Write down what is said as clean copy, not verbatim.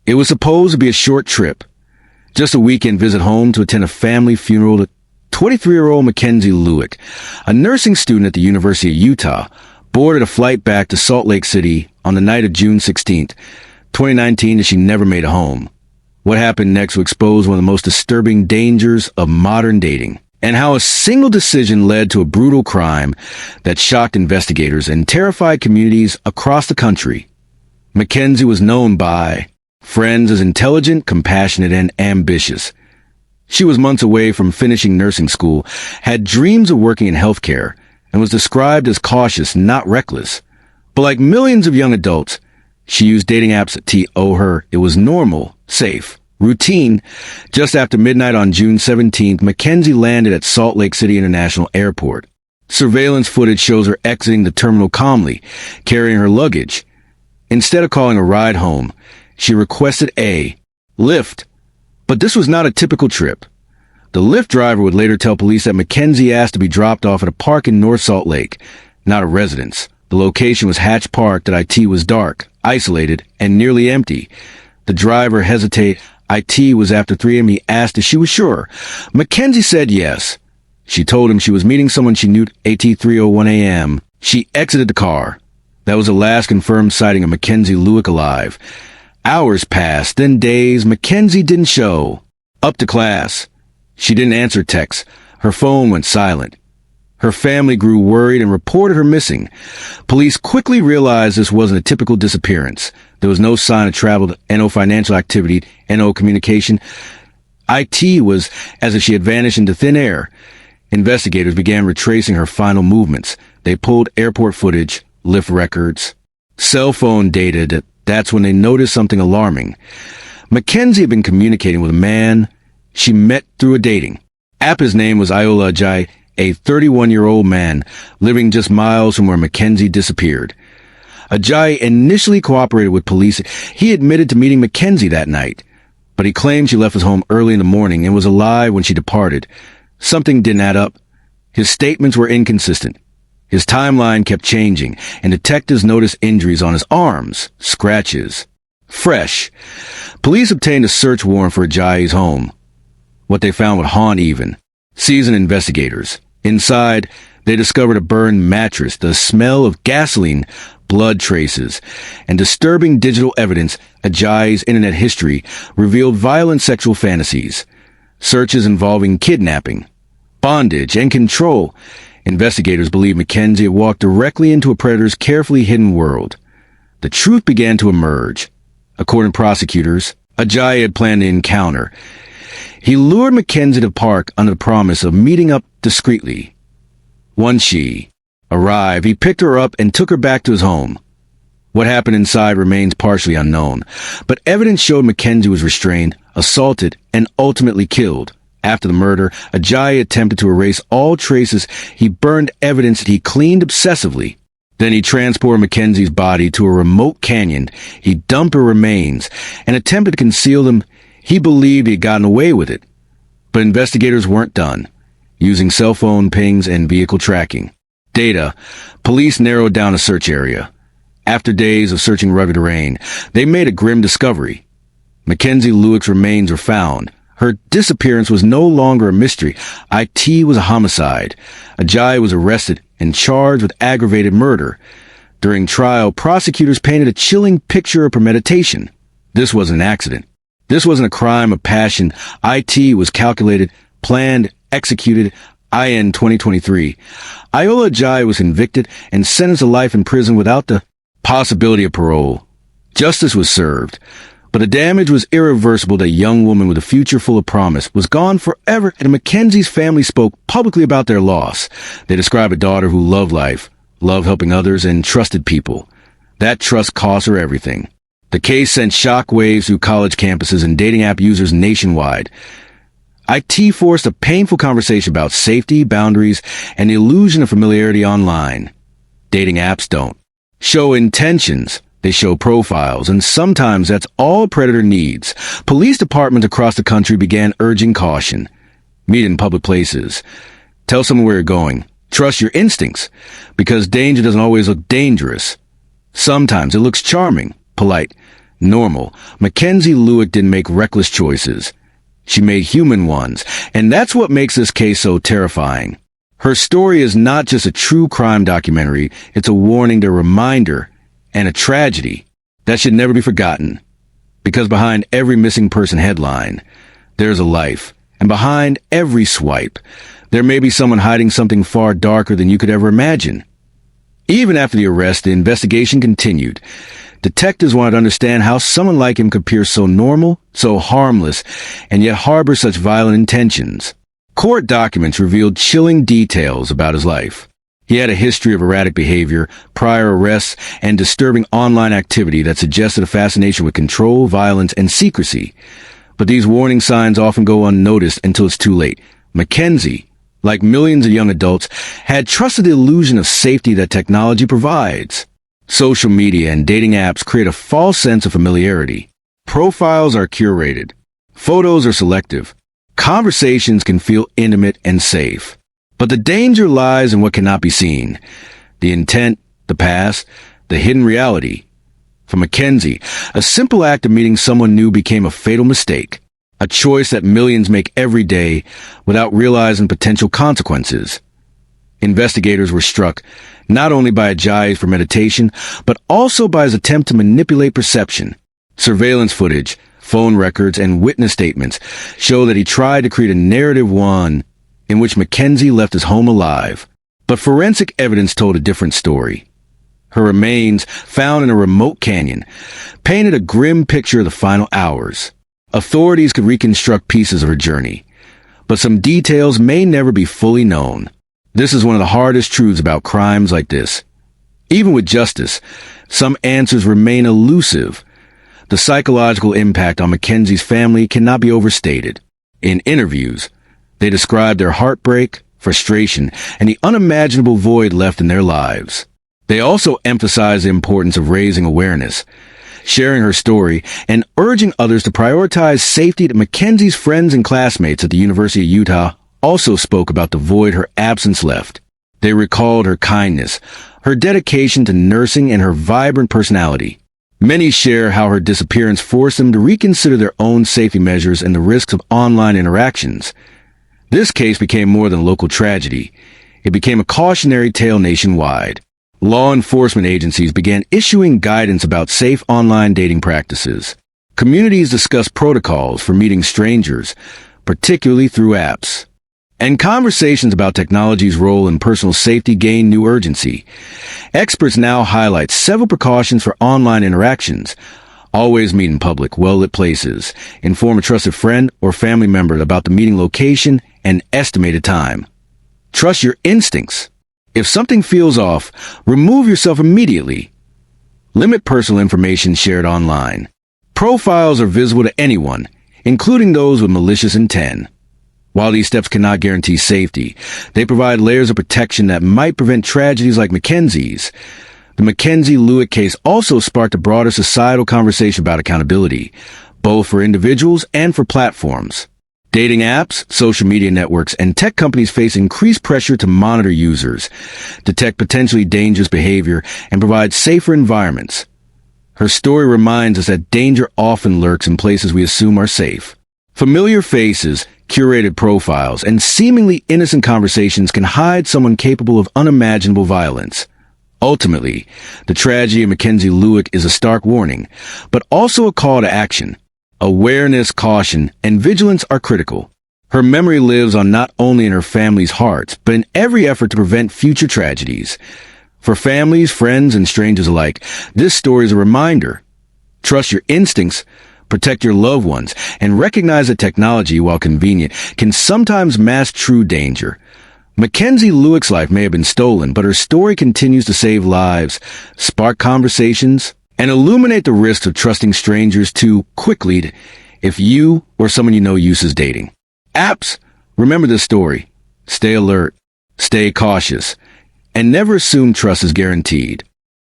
It was supposed to be a short trip, just a weekend visit home to attend a family funeral to 23-year-old Mackenzie Lewick, a nursing student at the University of Utah, boarded a flight back to Salt Lake City on the night of June 16th, 2019, and she never made it home. What happened next will expose one of the most disturbing dangers of modern dating, and how a single decision led to a brutal crime that shocked investigators and terrified communities across the country. Mackenzie was known by friends as intelligent, compassionate, and ambitious. She was months away from finishing nursing school, had dreams of working in healthcare, and was described as cautious, not reckless. But like millions of young adults, she used dating apps to owe her. It was normal, safe, routine. Just after midnight on June 17th, Mackenzie landed at Salt Lake City International Airport. Surveillance footage shows her exiting the terminal calmly, carrying her luggage. Instead of calling a ride home, she requested a Lyft. But this was not a typical trip. The Lyft driver would later tell police that Mackenzie asked to be dropped off at a park in North Salt Lake, not a residence. The location was Hatch Park. That IT was dark, isolated, and nearly empty. The driver hesitated. IT was after 3 a.m. He asked if she was sure. Mackenzie said yes. She told him she was meeting someone she knew at 3:01 a.m. She exited the car. That was the last confirmed sighting of Mackenzie Lewick alive. Hours passed, then days. Mackenzie didn't show up to class. She didn't answer texts. Her phone went silent. Her family grew worried and reported her missing. Police quickly realized this wasn't a typical disappearance. There was no sign of travel, no financial activity, no communication. IT was as if she had vanished into thin air. Investigators began retracing her final movements. They pulled airport footage, Lyft records, cell phone data. That's when they noticed something alarming. Mackenzie had been communicating with a man she met through a dating app. His name was Iola Ajayi, a 31-year-old man living just miles from where Mackenzie disappeared. Ajayi initially cooperated with police. He admitted to meeting Mackenzie that night, but he claimed she left his home early in the morning and was alive when she departed. Something didn't add up. His statements were inconsistent. His timeline kept changing, and detectives noticed injuries on his arms, scratches. Fresh. Police obtained a search warrant for Ajayi's home. What they found would haunt even seasoned investigators. Inside, they discovered a burned mattress, the smell of gasoline, blood traces, and disturbing digital evidence. Ajayi's internet history revealed violent sexual fantasies, searches involving kidnapping, bondage, and control. Investigators believe Mackenzie had walked directly into a predator's carefully hidden world. The truth began to emerge. According to prosecutors, Ajayi had planned an encounter. He lured Mackenzie to the park under the promise of meeting up discreetly. Once she arrived, he picked her up and took her back to his home. What happened inside remains partially unknown, but evidence showed Mackenzie was restrained, assaulted, and ultimately killed. After the murder, Ajayi attempted to erase all traces. He burned evidence that he cleaned obsessively. Then he transported Mackenzie's body to a remote canyon. He dumped her remains and attempted to conceal them. He believed he had gotten away with it. But investigators weren't done. Using cell phone pings and vehicle tracking data, police narrowed down a search area. After days of searching rugged terrain, they made a grim discovery. Mackenzie Lewick's remains were found. Her disappearance was no longer a mystery. IT was a homicide. Ajayi was arrested and charged with aggravated murder. During trial, prosecutors painted a chilling picture of premeditation. This wasn't an accident. This wasn't a crime of passion. IT was calculated, planned, executed. IN 2023. Iola Ajayi was convicted and sentenced to life in prison without the possibility of parole. Justice was served, but the damage was irreversible. The young woman with a future full of promise was gone forever, and Mackenzie's family spoke publicly about their loss. They described a daughter who loved life, loved helping others, and trusted people. That trust cost her everything. The case sent shockwaves through college campuses and dating app users nationwide. IT forced a painful conversation about safety, boundaries, and the illusion of familiarity online. Dating apps don't show intentions. They show profiles, and sometimes that's all a predator needs. Police departments across the country began urging caution. Meet in public places. Tell someone where you're going. Trust your instincts, because danger doesn't always look dangerous. Sometimes it looks charming, polite. Normal. Mackenzie Lewick didn't make reckless choices. She made human ones, and that's what makes this case so terrifying. Her story is not just a true crime documentary, it's a warning, a reminder, and a tragedy that should never be forgotten. Because behind every missing person headline, there's a life. And behind every swipe, there may be someone hiding something far darker than you could ever imagine. Even after the arrest, the investigation continued. Detectives wanted to understand how someone like him could appear so normal, so harmless, and yet harbor such violent intentions. Court documents revealed chilling details about his life. He had a history of erratic behavior, prior arrests, and disturbing online activity that suggested a fascination with control, violence, and secrecy. But these warning signs often go unnoticed until it's too late. Mackenzie, like millions of young adults, had trusted the illusion of safety that technology provides. Social media and dating apps create a false sense of familiarity. Profiles are curated. Photos are selective. Conversations can feel intimate and safe. But the danger lies in what cannot be seen. The intent, the past, the hidden reality. For Mackenzie, a simple act of meeting someone new became a fatal mistake. A choice that millions make every day without realizing potential consequences. Investigators were struck not only by Ajayi's premeditation, but also by his attempt to manipulate perception. Surveillance footage, phone records, and witness statements show that he tried to create a narrative one in which Mackenzie left his home alive. But forensic evidence told a different story. Her remains, found in a remote canyon, painted a grim picture of the final hours. Authorities could reconstruct pieces of her journey, but some details may never be fully known. This is one of the hardest truths about crimes like this. Even with justice, some answers remain elusive. The psychological impact on Mackenzie's family cannot be overstated. In interviews, they described their heartbreak, frustration, and the unimaginable void left in their lives. They also emphasized the importance of raising awareness, sharing her story, and urging others to prioritize safety. That Mackenzie's friends and classmates at the University of Utah also spoke about the void her absence left. They recalled her kindness, her dedication to nursing, and her vibrant personality. Many share how her disappearance forced them to reconsider their own safety measures and the risks of online interactions. This case became more than a local tragedy. It became a cautionary tale nationwide. Law enforcement agencies began issuing guidance about safe online dating practices. Communities discussed protocols for meeting strangers, particularly through apps. And conversations about technology's role in personal safety gained new urgency. Experts now highlight several precautions for online interactions. Always meet in public, well-lit places. Inform a trusted friend or family member about the meeting location and estimated time. Trust your instincts. If something feels off, remove yourself immediately. Limit personal information shared online. Profiles are visible to anyone, including those with malicious intent. While these steps cannot guarantee safety, they provide layers of protection that might prevent tragedies like Mackenzie's. The Mackenzie Lewick case also sparked a broader societal conversation about accountability, both for individuals and for platforms. Dating apps, social media networks, and tech companies face increased pressure to monitor users, detect potentially dangerous behavior, and provide safer environments. Her story reminds us that danger often lurks in places we assume are safe. Familiar faces, curated profiles, and seemingly innocent conversations can hide someone capable of unimaginable violence. Ultimately, the tragedy of Mackenzie Lewick is a stark warning, but also a call to action. Awareness, caution, and vigilance are critical. Her memory lives on not only in her family's hearts, but in every effort to prevent future tragedies. For families, friends, and strangers alike, this story is a reminder. Trust your instincts, protect your loved ones, and recognize that technology, while convenient, can sometimes mask true danger. Mackenzie Lewick's life may have been stolen, but her story continues to save lives, spark conversations, and illuminate the risks of trusting strangers too quickly if you or someone you know uses dating. Apps, remember this story. Stay alert, stay cautious, and never assume trust is guaranteed.